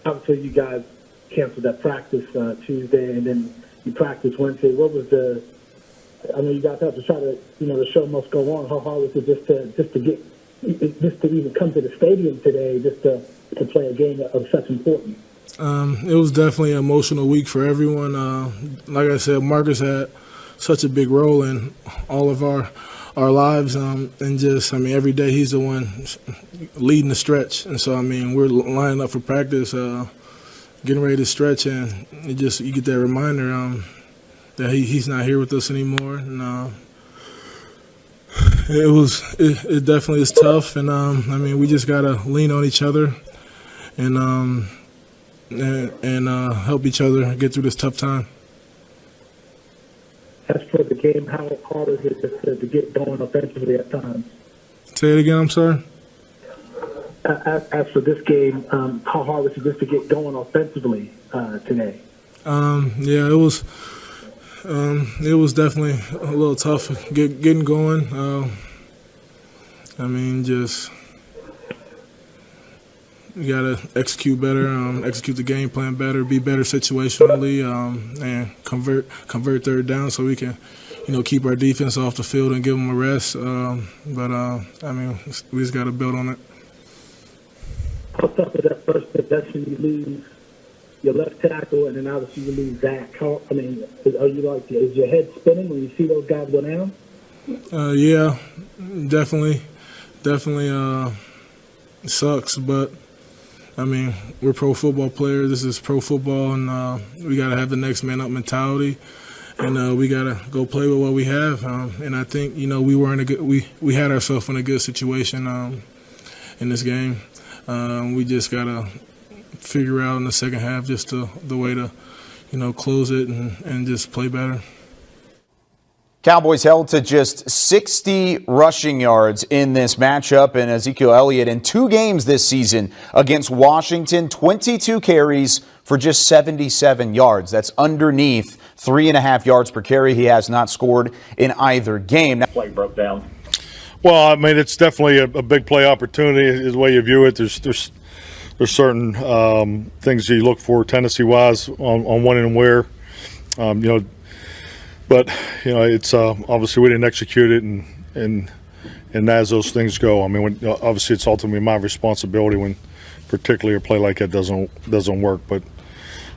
obviously you guys canceled that practice Tuesday, and then you practiced Wednesday. What was the? I mean, you guys have to try to, the show must go on. How hard was it just to even come to the stadium today, just to play a game of such importance? It was definitely an emotional week for everyone. Like I said, Marcus had such a big role in all of our lives, and just, every day he's the one leading the stretch. And so, we're lining up for practice, getting ready to stretch, and you get that reminder that he's not here with us anymore. And it definitely is tough, and we just gotta lean on each other and help each other get through this tough time. As for the game, how hard is it to get going offensively at times? Say it again, I'm sorry? As for this game, how hard was it just to get going offensively today? Yeah, it was definitely a little tough getting going. Just you got to execute better, execute the game plan better, be better situationally, and convert third down so we can, keep our defense off the field and give them a rest. We just got to build on it. How tough is that first possession? You lose your left tackle, and then obviously you lose Zach. Is your head spinning when you see those guys go down? Yeah, definitely. It sucks, but we're pro football players. This is pro football, and we got to have the next man up mentality, and we got to go play with what we have. And I think we were in we had ourselves in a good situation in this game. We just got to figure out in the second half just the way to close it and just play better. Cowboys held to just 60 rushing yards in this matchup, and Ezekiel Elliot in 2 games this season against Washington, 22 carries for just 77 yards. That's underneath 3.5 yards per carry. He has not scored in either game. Play broke down. Well, it's definitely a big play opportunity is the way you view it. There's certain things you look for tendency-wise on when and where, But it's obviously we didn't execute it, and as those things go, obviously it's ultimately my responsibility when, particularly a play like that doesn't work. But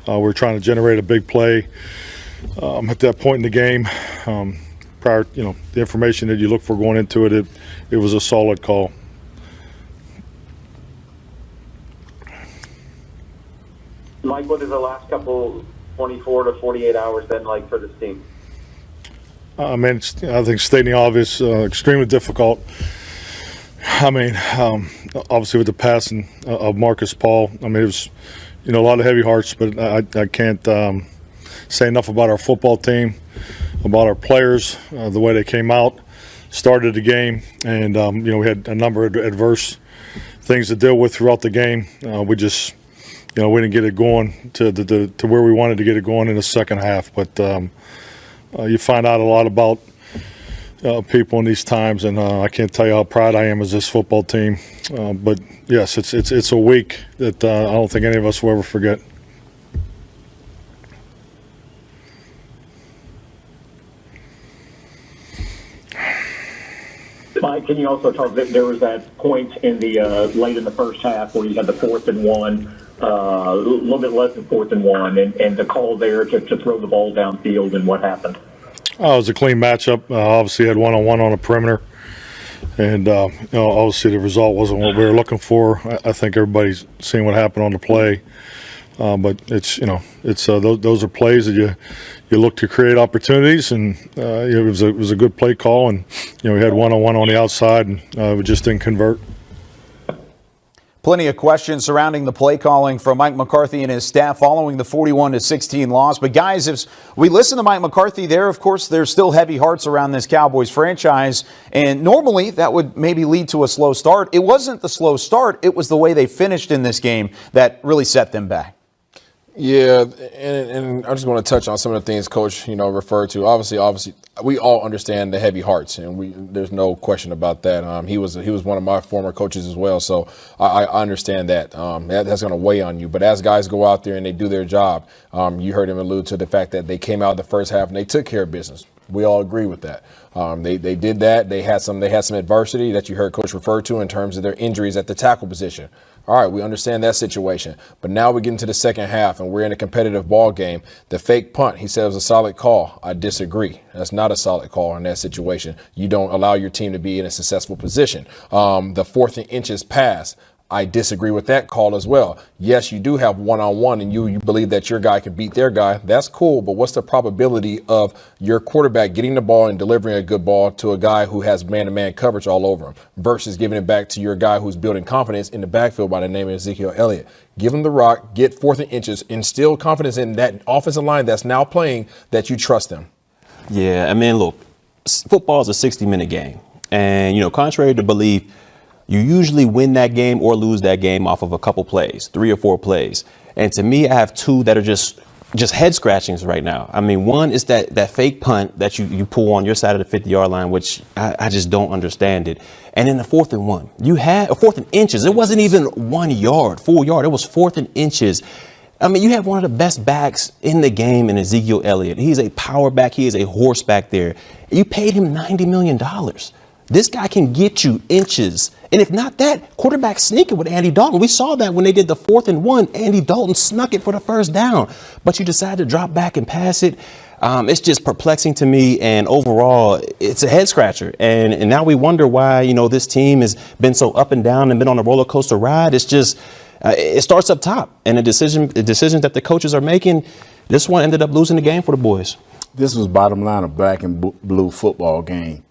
we're trying to generate a big play at that point in the game. Prior, the information that you look for going into it, it was a solid call. Mike, what is the last couple 24 to 48 hours been like for this team? I think stating the obvious, extremely difficult. Obviously with the passing of Marcus Paul, it was, a lot of heavy hearts, but I can't say enough about our football team, about our players, the way they came out, started the game, and, we had a number of adverse things to deal with throughout the game. We just, we didn't get it going to where we wanted to get it going in the second half, but you find out a lot about people in these times, and I can't tell you how proud I am as this football team. But yes, it's a week that I don't think any of us will ever forget. Mike, can you also talk? There was that point in the late in the first half where you had the 4th and 1. A little bit less than 4th and 1, and the call there to throw the ball downfield, and what happened? It was a clean matchup. Obviously, had one-on-one on the perimeter, and obviously the result wasn't what we were looking for. I think everybody's seen what happened on the play, but it's those are plays that you look to create opportunities, and it was a good play call, and we had one-on-one on the outside, and we just didn't convert. Plenty of questions surrounding the play calling from Mike McCarthy and his staff following the 41-16 loss. But guys, if we listen to Mike McCarthy there, of course, there's still heavy hearts around this Cowboys franchise. And normally that would maybe lead to a slow start. It wasn't the slow start. It was the way they finished in this game that really set them back. Yeah, and I'm just going to touch on some of the things Coach, referred to. Obviously, we all understand the heavy hearts, and there's no question about that. He was one of my former coaches as well, so I understand that. That's going to weigh on you. But as guys go out there and they do their job, you heard him allude to the fact that they came out the first half and they took care of business. We all agree with that. They did that. They had some adversity that you heard Coach refer to in terms of their injuries at the tackle position. All right, we understand that situation. But now we get into the second half and we're in a competitive ball game. The fake punt, he said, was a solid call. I disagree. That's not a solid call in that situation. You don't allow your team to be in a successful position. The 4th and inches pass, I disagree with that call as well. Yes, you do have one-on-one and you believe that your guy can beat their guy. That's cool, but what's the probability of your quarterback getting the ball and delivering a good ball to a guy who has man-to-man coverage all over him versus giving it back to your guy who's building confidence in the backfield by the name of Ezekiel Elliot? Give him the rock, get 4th and inches, instill confidence in that offensive line that's now playing that you trust them. Yeah, I mean, look, football is a 60-minute game. And, contrary to belief, you usually win that game or lose that game off of a couple plays, 3 or 4 plays. And to me, I have 2 that are just head scratchings right now. I mean, one is that fake punt that you pull on your side of the 50-yard line, which I just don't understand it. And then the 4th and 1, you had a 4th and inches. It wasn't even 1 yard, full yard. It was 4th and inches. I mean, you have one of the best backs in the game in Ezekiel Elliott. He's a power back. He is a horse back there. You paid him $90 million. This guy can get you inches. And if not that, quarterback sneaking with Andy Dalton. We saw that when they did the 4th and 1. Andy Dalton snuck it for the first down. But you decide to drop back and pass it. It's just perplexing to me. And overall, it's a head scratcher. And now we wonder why, this team has been so up and down and been on a roller coaster ride. It's just it starts up top. And the decisions that the coaches are making, this one ended up losing the game for the boys. This was bottom line of black and blue football game.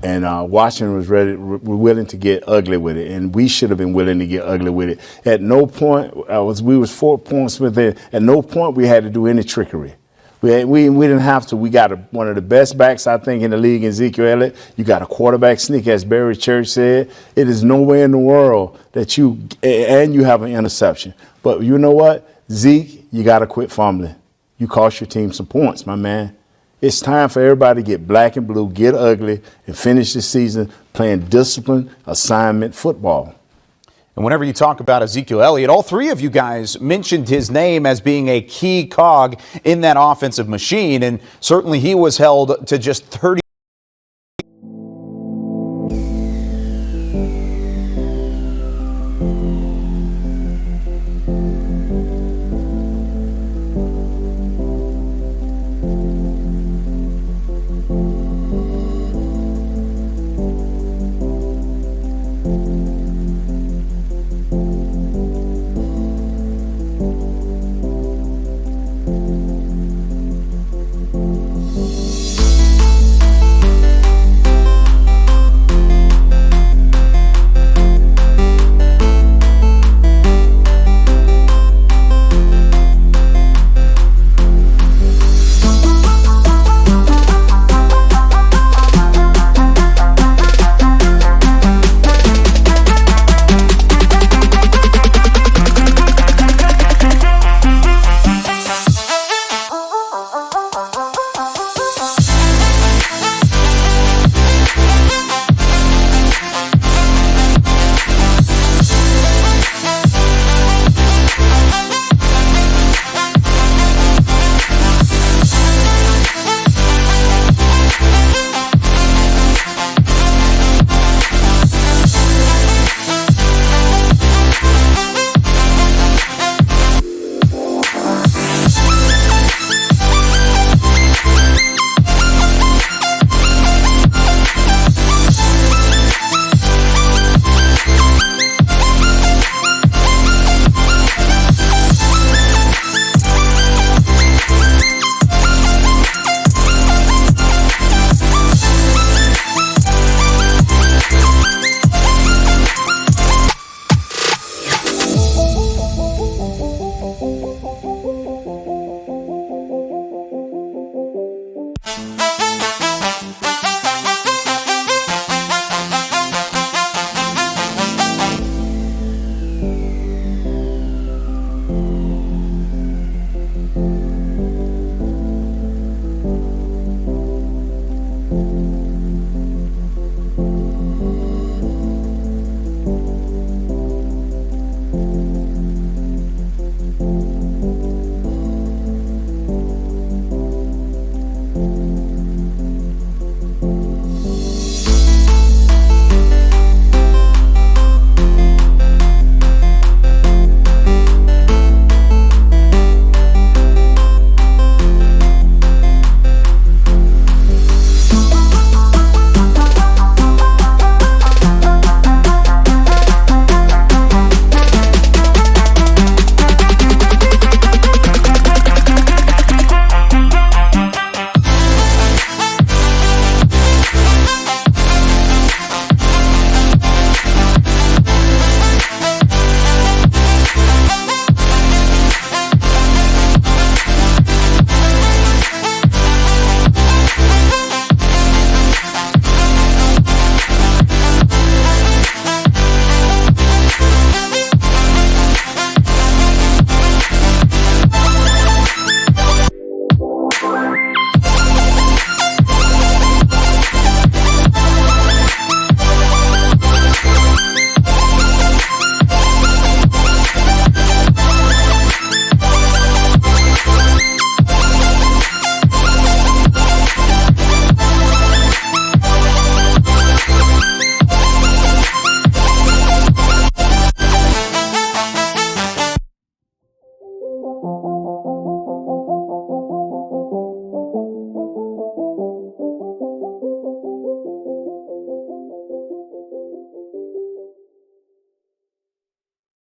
And Washington was willing to get ugly with it, and we should have been willing to get ugly with it. At no point we was 4 points within. At no point we had to do any trickery. We didn't have to. We got one of the best backs, I think, in the league, Ezekiel Elliott. You got a quarterback sneak, as Barry Church said. It is nowhere in the world that you have an interception. But you know what, Zeke, you got to quit fumbling. You cost your team some points, my man. It's time for everybody to get black and blue, get ugly, and finish the season playing disciplined assignment football. And whenever you talk about Ezekiel Elliott, all 3 of you guys mentioned his name as being a key cog in that offensive machine. And certainly he was held to just 30